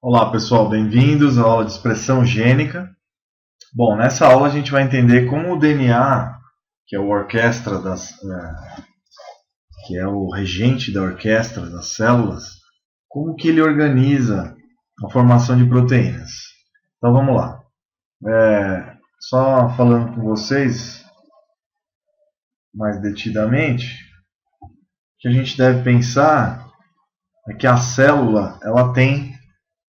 Olá pessoal, bem-vindos à aula de expressão gênica. Bom, nessa aula a gente vai entender como o DNA, que é o orquestra que é o regente da orquestra das células, como que ele organiza a formação de proteínas. Então vamos lá. Só falando com vocês mais detidamente, o que a gente deve pensar é que a célula ela tem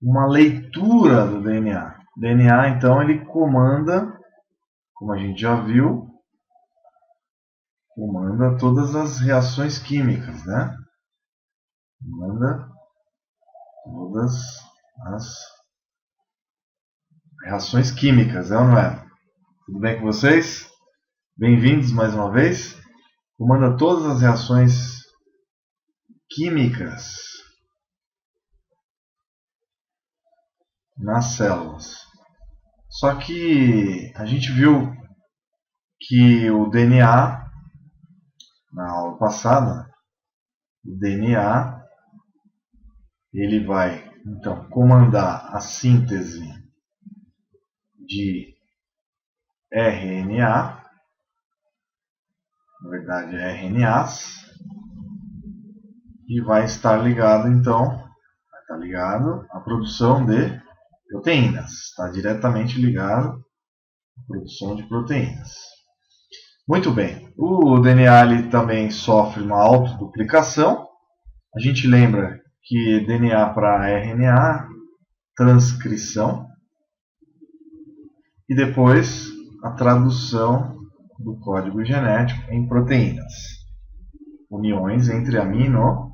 uma leitura do DNA. O DNA, então, ele comanda, como a gente já viu, comanda todas as reações químicas, né? Comanda todas as reações químicas, é ou não é? Tudo bem com vocês? Bem-vindos mais uma vez. Comanda todas as reações químicas nas células. Só que a gente viu que o DNA, na aula passada, o DNA, ele vai então comandar a síntese de RNA, na verdade é RNAs, e vai estar ligado então, à produção de proteínas, está diretamente ligado à produção de proteínas. Muito bem, o DNA ele também sofre uma autoduplicação. A gente lembra que DNA para RNA, transcrição, e depois a tradução do código genético em proteínas, uniões entre aminoácidos,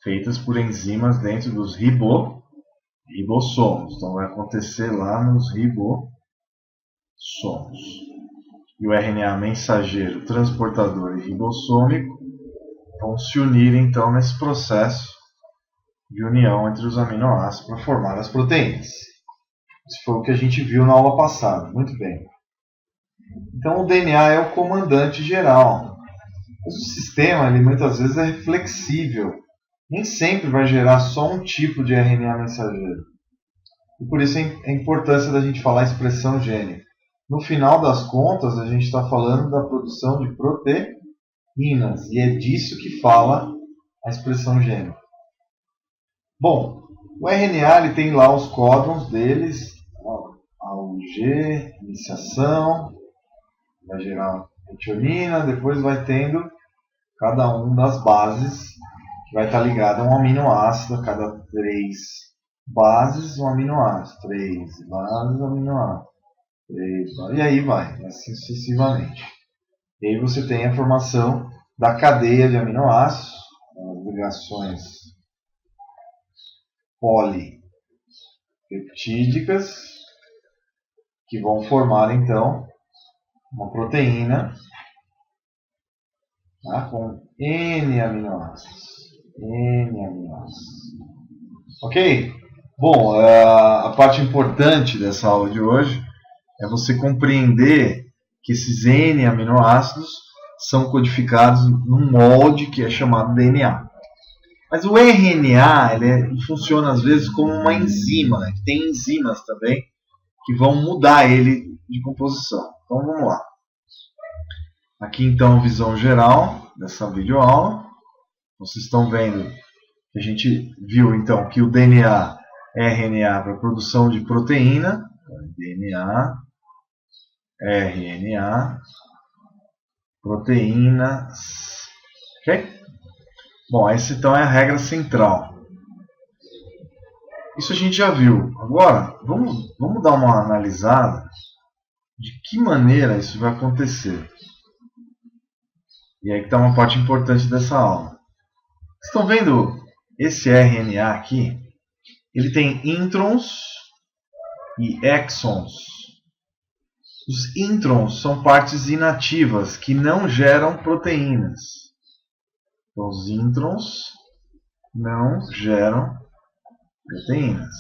feitas por enzimas dentro dos ribossomos. Então vai acontecer lá nos ribossomos. E o RNA mensageiro, transportador e ribossômico vão se unir então nesse processo de união entre os aminoácidos para formar as proteínas. Isso foi o que a gente viu na aula passada. Muito bem. Então o DNA é o comandante geral. Mas o sistema ele, muitas vezes é flexível. Nem sempre vai gerar só um tipo de RNA mensageiro. E por isso a importância da gente falar expressão gênica. No final das contas, a gente está falando da produção de proteínas. E é disso que fala a expressão gênica. Bom, o RNA ele tem lá os códons deles. A UG, iniciação, vai gerar metionina, depois vai tendo cada um das bases que vai estar ligado a um aminoácido, a cada 3 bases um aminoácido, 3 bases um aminoácido. E aí vai, assim sucessivamente. E aí você tem a formação da cadeia de aminoácidos, as ligações polipeptídicas, que vão formar então uma proteína, tá, com N aminoácidos. Ok? Bom, a parte importante dessa aula de hoje é você compreender que esses N aminoácidos são codificados num molde que é chamado DNA. Mas o RNA ele funciona às vezes como uma enzima, né? Tem enzimas também que vão mudar ele de composição. Então vamos lá. Aqui então a visão geral dessa videoaula. Vocês estão vendo que a gente viu então que o DNA é RNA para produção de proteína. DNA, RNA, proteínas. Ok? Bom, essa então é a regra central. Isso a gente já viu. Agora, vamos dar uma analisada de que maneira isso vai acontecer. E aí que está uma parte importante dessa aula. Vocês estão vendo esse RNA aqui? Ele tem introns e exons. Os introns são partes inativas que não geram proteínas. Então, os introns não geram proteínas.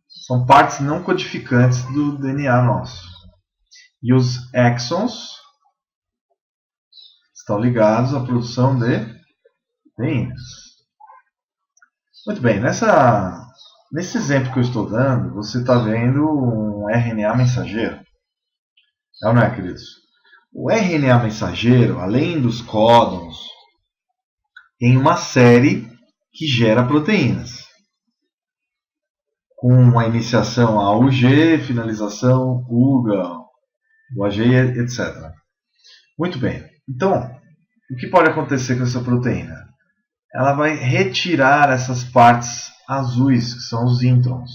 São partes não codificantes do DNA nosso. E os exons estão ligados à produção de proteínas. Muito bem, nesse exemplo que eu estou dando, você está vendo um RNA mensageiro. É ou não é, queridos? O RNA mensageiro, além dos códons, tem uma série que gera proteínas. Com a iniciação a UG, finalização UGA, UAG, etc. Muito bem. Então, o que pode acontecer com essa proteína? Ela vai retirar essas partes azuis, que são os introns,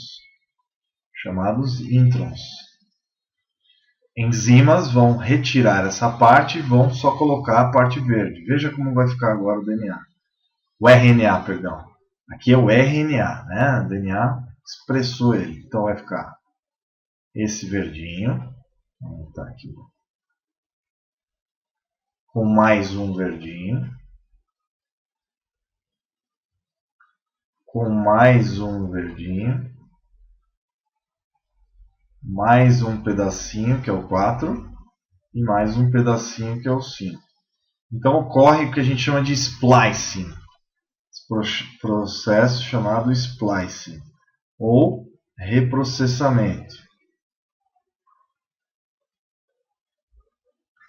chamados introns. Enzimas vão retirar essa parte e vão só colocar a parte verde. Veja como vai ficar agora o DNA. O RNA, perdão. Aqui é o RNA, né? O DNA expressou ele. Então vai ficar esse verdinho. Vamos botar aqui. Com mais um verdinho. Com mais um verdinho. Mais um pedacinho, que é o 4. E mais um pedacinho, que é o 5. Então ocorre o que a gente chama de splicing. Esse processo chamado splicing. Ou reprocessamento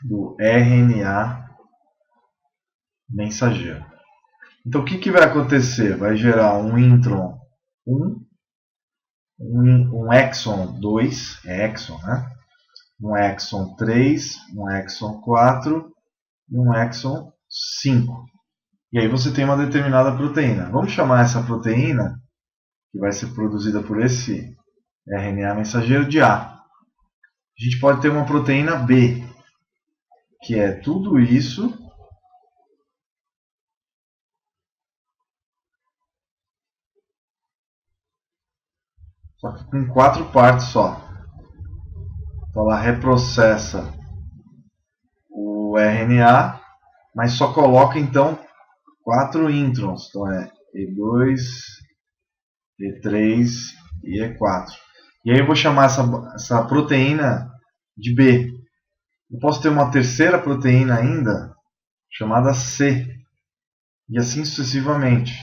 do RNA mensageiro. Então o que vai acontecer? Vai gerar um intron 1, um exon 2, é exon, né? Um exon 3, um exon 4 e um exon 5. E aí você tem uma determinada proteína. Vamos chamar essa proteína, que vai ser produzida por esse RNA mensageiro, de A. A gente pode ter uma proteína B, que é tudo isso só que com 4 partes só. Então ela reprocessa o RNA, mas só coloca então 4 introns. Então é E2, E3 e E4. E aí eu vou chamar essa proteína de B. Eu posso ter uma terceira proteína ainda, chamada C. E assim sucessivamente.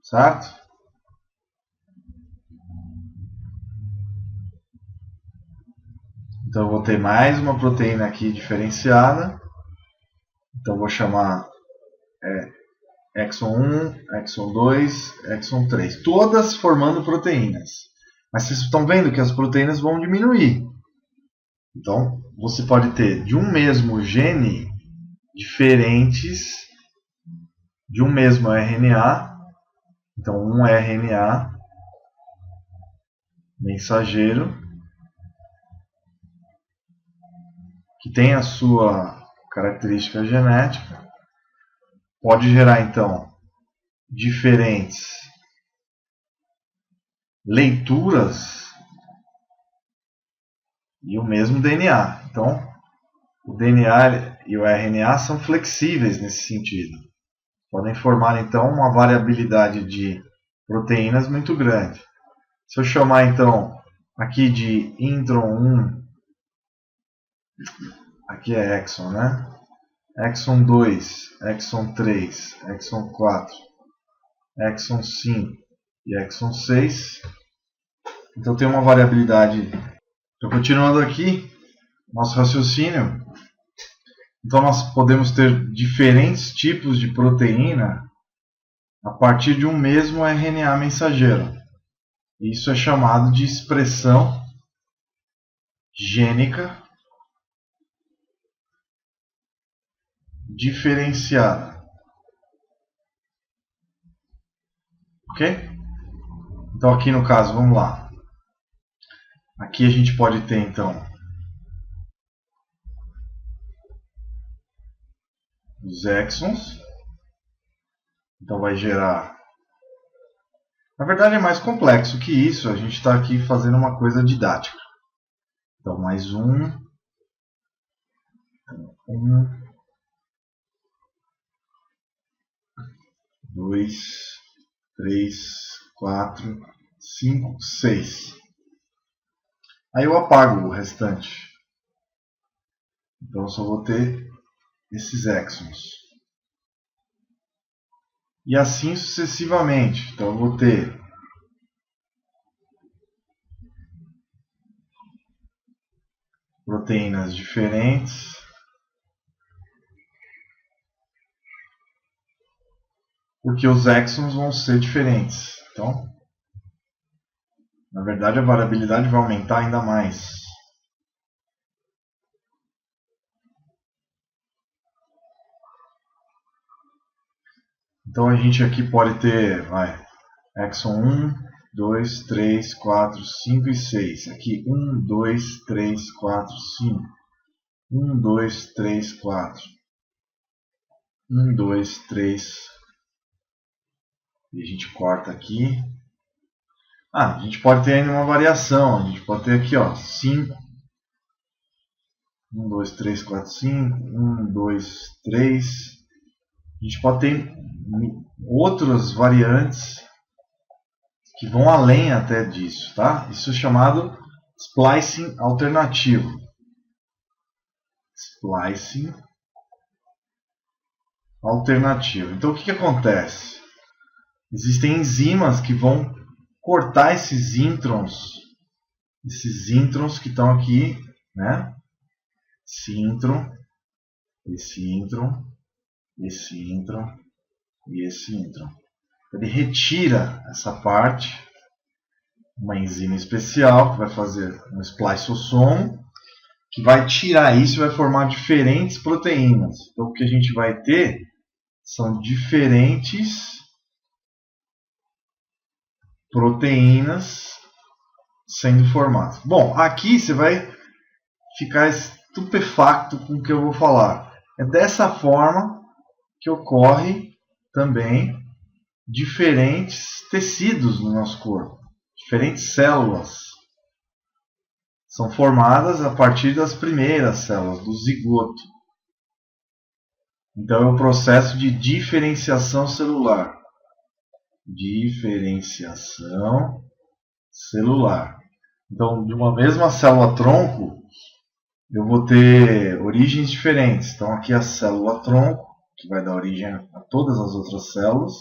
Certo? Então eu vou ter mais uma proteína aqui diferenciada. Então eu vou chamar exon 1, exon 2, exon 3. Todas formando proteínas. Mas vocês estão vendo que as proteínas vão diminuir. Então você pode ter de um mesmo gene diferentes de um mesmo RNA. Então um RNA mensageiro que tem a sua característica genética, pode gerar então diferentes leituras e o mesmo DNA. Então, o DNA e o RNA são flexíveis nesse sentido. Podem formar então uma variabilidade de proteínas muito grande. Se eu chamar então aqui de intron 1, aqui é exon, né? Exon 2, exon 3, exon 4, exon 5 e exon 6. Então tem uma variabilidade. Então, continuando aqui, nosso raciocínio. Então nós podemos ter diferentes tipos de proteína a partir de um mesmo RNA mensageiro. Isso é chamado de expressão gênica diferenciada. Ok? Então aqui no caso, vamos lá. Aqui a gente pode ter então os exons. Então vai gerar... Na verdade é mais complexo que isso. A gente está aqui fazendo uma coisa didática. Então mais um, 2, 3, 4, 5, 6. Aí eu apago o restante. Então eu só vou ter esses exons. e assim sucessivamente. Então eu vou ter proteínas diferentes, porque os exons vão ser diferentes. Então, na verdade, a variabilidade vai aumentar ainda mais. Então a gente aqui pode ter, exon 1, 2, 3, 4, 5 e 6. Aqui 1, 2, 3, 4, 5. 1, 2, 3, 4. 1, 2, 3. E a gente corta aqui. A gente pode ter ainda uma variação. A gente pode ter aqui, 5. 1, 2, 3, 4, 5. 1, 2, 3. A gente pode ter outras variantes que vão além até disso, tá? Isso é chamado splicing alternativo. Splicing alternativo. Então o que acontece? Existem enzimas que vão cortar esses introns que estão aqui, né? Esse intron, esse intron, esse intron e esse intron. Ele retira essa parte, uma enzima especial que vai fazer um spliceossomo, que vai tirar isso e vai formar diferentes proteínas. Então o que a gente vai ter são diferentes proteínas sendo formadas. Bom, aqui você vai ficar estupefacto com o que eu vou falar. É dessa forma que ocorre também diferentes tecidos no nosso corpo, diferentes células são formadas a partir das primeiras células, do zigoto. Então é o processo de diferenciação celular. Diferenciação celular. Então, de uma mesma célula tronco, eu vou ter origens diferentes. Então aqui a célula tronco, que vai dar origem a todas as outras células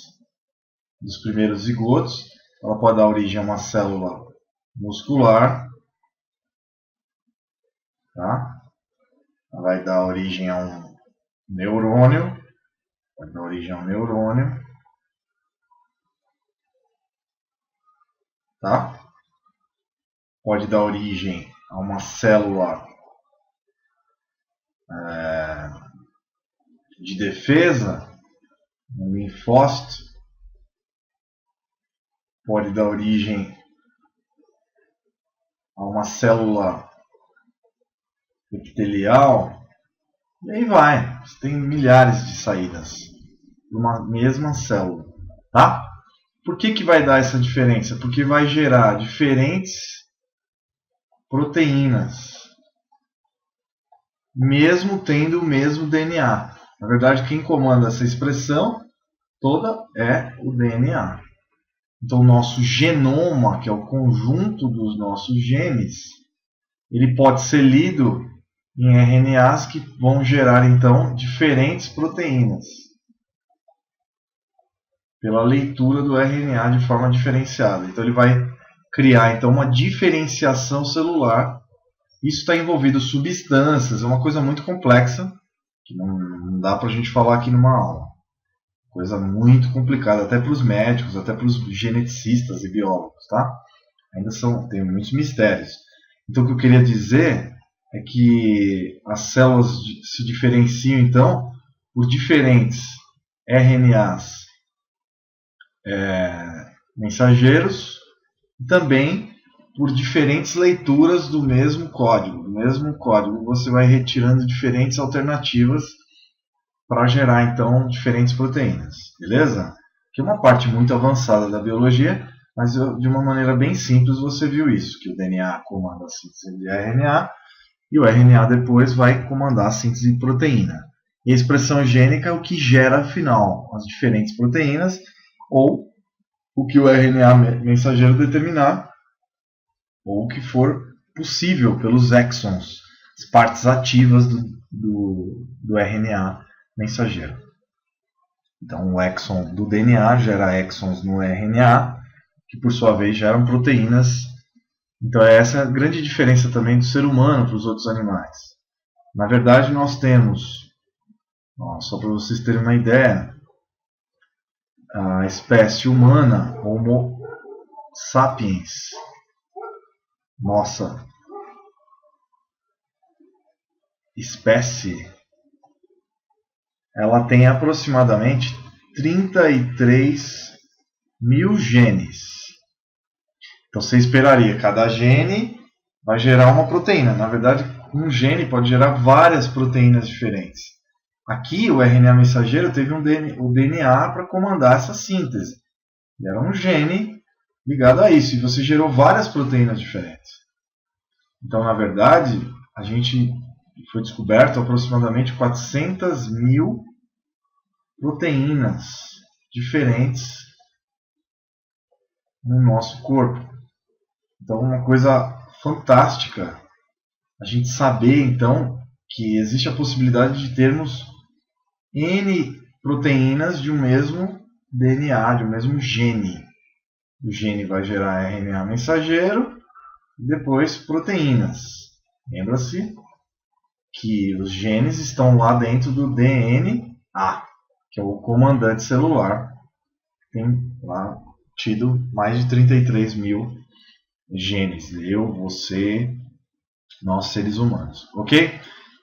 dos primeiros zigotos. Ela pode dar origem a uma célula muscular, tá? Ela vai dar origem a um neurônio, pode dar origem a um neurônio, tá? Pode dar origem a uma célula de defesa, um linfócito, pode dar origem a uma célula epitelial, e aí vai. Você tem milhares de saídas de uma mesma célula, tá? Por que vai dar essa diferença? Porque vai gerar diferentes proteínas, mesmo tendo o mesmo DNA. Na verdade, quem comanda essa expressão toda é o DNA. Então, o nosso genoma, que é o conjunto dos nossos genes, ele pode ser lido em RNAs que vão gerar, então, diferentes proteínas, pela leitura do RNA de forma diferenciada. Então, ele vai criar, então, uma diferenciação celular. Isso está envolvido substâncias, é uma coisa muito complexa, que não dá para a gente falar aqui numa aula. Coisa muito complicada, até para os médicos, até para os geneticistas e biólogos, tá? Ainda tem muitos mistérios. Então, o que eu queria dizer é que as células se diferenciam, então, por diferentes RNAs mensageiros e também por diferentes leituras do mesmo código. Do mesmo código, você vai retirando diferentes alternativas para gerar, então, diferentes proteínas. Beleza? Que é uma parte muito avançada da biologia, mas de uma maneira bem simples você viu isso, que o DNA comanda a síntese de RNA e o RNA depois vai comandar a síntese de proteína. E a expressão gênica é o que gera, afinal, as diferentes proteínas ou o que o RNA mensageiro determinar ou o que for possível pelos exons, as partes ativas do RNA mensageiro. Então o exon do DNA gera exons no RNA, que por sua vez geram proteínas. Então essa é a grande diferença também do ser humano para os outros animais. Na verdade nós temos, só para vocês terem uma ideia, a espécie humana, Homo sapiens, nossa espécie, ela tem aproximadamente 33 mil genes. Então você esperaria, cada gene vai gerar uma proteína. Na verdade, um gene pode gerar várias proteínas diferentes. Aqui o RNA mensageiro teve o DNA para comandar essa síntese. E era um gene ligado a isso. E você gerou várias proteínas diferentes. Então, na verdade, foi descoberto aproximadamente 400 mil proteínas diferentes no nosso corpo. Então, uma coisa fantástica a gente saber, então, que existe a possibilidade de termos N proteínas de um mesmo DNA, de um mesmo gene. O gene vai gerar RNA mensageiro e depois proteínas. Lembra-se que os genes estão lá dentro do DNA, que é o comandante celular. Tem lá tido mais de 33 mil genes. Eu, você, nós seres humanos. Ok?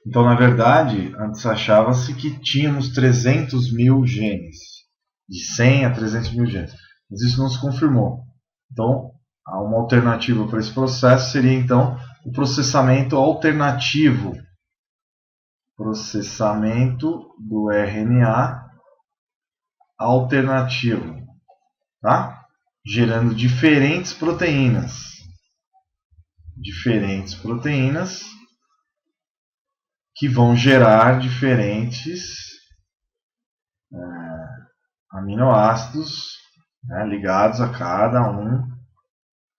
Então, na verdade, antes achava-se que tínhamos 300 mil genes. De 100 a 300 mil genes. Mas isso não se confirmou. Então, uma alternativa para esse processo seria, então, o processamento alternativo. Processamento do RNA alternativo. Tá? Gerando diferentes proteínas. Diferentes proteínas que vão gerar diferentes aminoácidos, ligados a cada um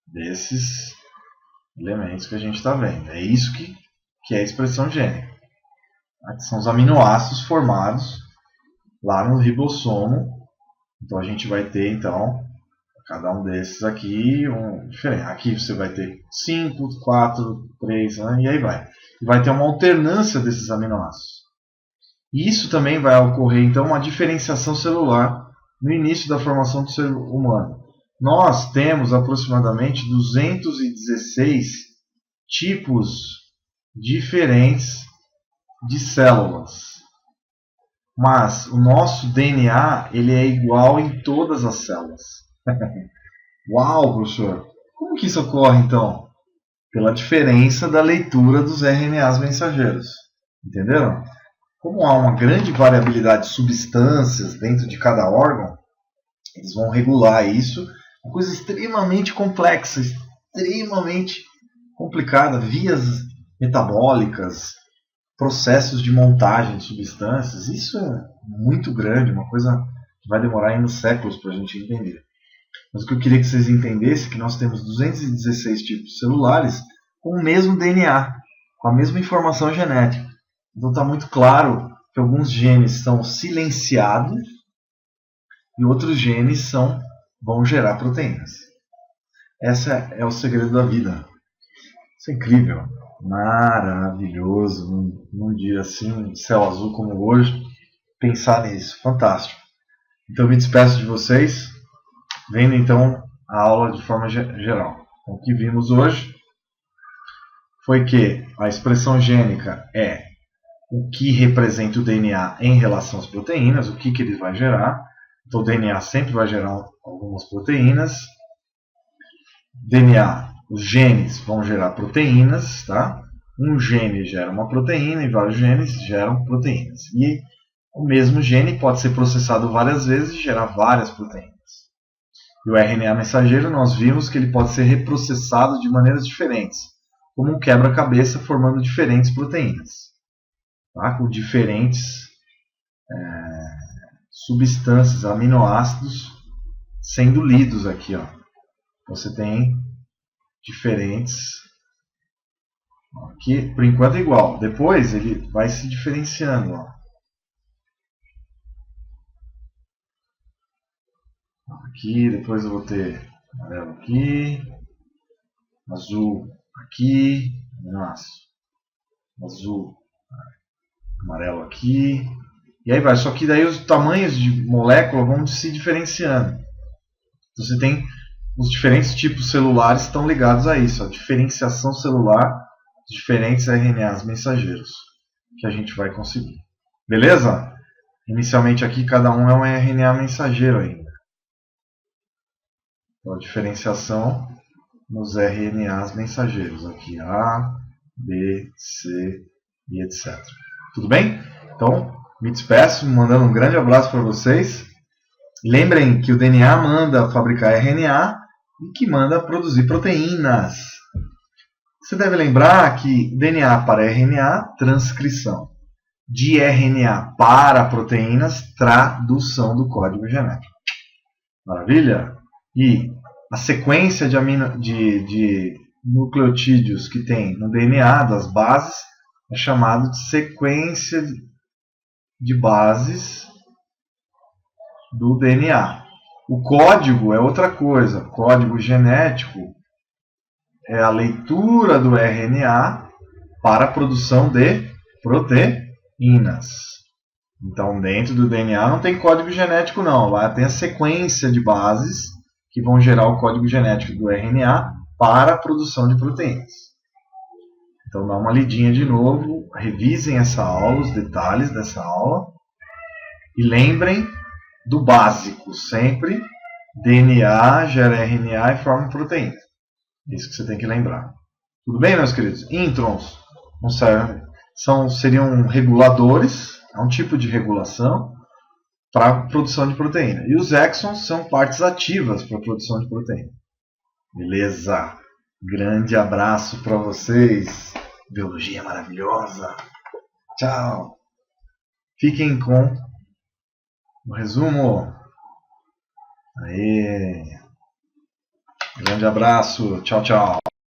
desses elementos que a gente está vendo. É isso que é a expressão gênica. Que são os aminoácidos formados lá no ribossomo. Então a gente vai ter, então, cada um desses aqui diferente. Aqui você vai ter 5, 4, 3, e aí vai. E vai ter uma alternância desses aminoácidos. E isso também vai ocorrer, então, uma diferenciação celular no início da formação do ser humano. Nós temos aproximadamente 216 tipos diferentes de células. Mas o nosso DNA ele é igual em todas as células. Uau, professor! Como que isso ocorre, então? Pela diferença da leitura dos RNAs mensageiros. Entenderam? Como há uma grande variabilidade de substâncias dentro de cada órgão, eles vão regular isso. Uma coisa extremamente complexa, extremamente complicada. Vias metabólicas, processos de montagem de substâncias. Isso é muito grande, uma coisa que vai demorar ainda séculos para a gente entender. Mas o que eu queria que vocês entendessem é que nós temos 216 tipos celulares com o mesmo DNA, com a mesma informação genética. Então está muito claro que alguns genes são silenciados e outros genes vão gerar proteínas. Esse é o segredo da vida. Isso é incrível, maravilhoso, num dia assim, céu azul como hoje, pensar nisso, fantástico. Então eu me despeço de vocês, vendo então a aula de forma geral. Então, o que vimos hoje foi que a expressão gênica é o que representa o DNA em relação às proteínas, o que ele vai gerar. Então o DNA sempre vai gerar algumas proteínas. DNA, os genes vão gerar proteínas, tá? Um gene gera uma proteína e vários genes geram proteínas. E o mesmo gene pode ser processado várias vezes e gerar várias proteínas. E o RNA mensageiro nós vimos que ele pode ser reprocessado de maneiras diferentes, como um quebra-cabeça formando diferentes proteínas, tá? Com diferentes substâncias, aminoácidos sendo lidos aqui. Você tem diferentes. Aqui, por enquanto é igual. Depois ele vai se diferenciando. aqui, depois eu vou ter amarelo aqui, azul aqui, aminoácido, azul, amarelo aqui, e aí vai. Só que daí os tamanhos de molécula vão se diferenciando. Então você tem os diferentes tipos celulares que estão ligados a isso, a diferenciação celular de diferentes RNAs mensageiros que a gente vai conseguir. Beleza? Inicialmente aqui cada um é um RNA mensageiro ainda. Então, a diferenciação nos RNAs mensageiros. Aqui A, B, C e etc. Tudo bem? Então, me despeço, mandando um grande abraço para vocês. Lembrem que o DNA manda fabricar RNA e que manda produzir proteínas. Você deve lembrar que DNA para RNA, transcrição. De RNA para proteínas, tradução do código genético. Maravilha? E a sequência de nucleotídeos que tem no DNA das bases é chamado de sequência de bases do DNA. O código é outra coisa. Código genético é a leitura do RNA para a produção de proteínas. Então, dentro do DNA não tem código genético não. Lá tem a sequência de bases que vão gerar o código genético do RNA para a produção de proteínas. Então, dá uma lidinha de novo, revisem essa aula, os detalhes dessa aula, e lembrem do básico, sempre DNA gera RNA e forma proteína. Isso que você tem que lembrar. Tudo bem, meus queridos? Introns não servem, seriam reguladores, é um tipo de regulação para a produção de proteína. E os exons são partes ativas para a produção de proteína. Beleza? Grande abraço para vocês. Biologia maravilhosa. Tchau. Fiquem com o resumo. Aê. Grande abraço. Tchau, tchau.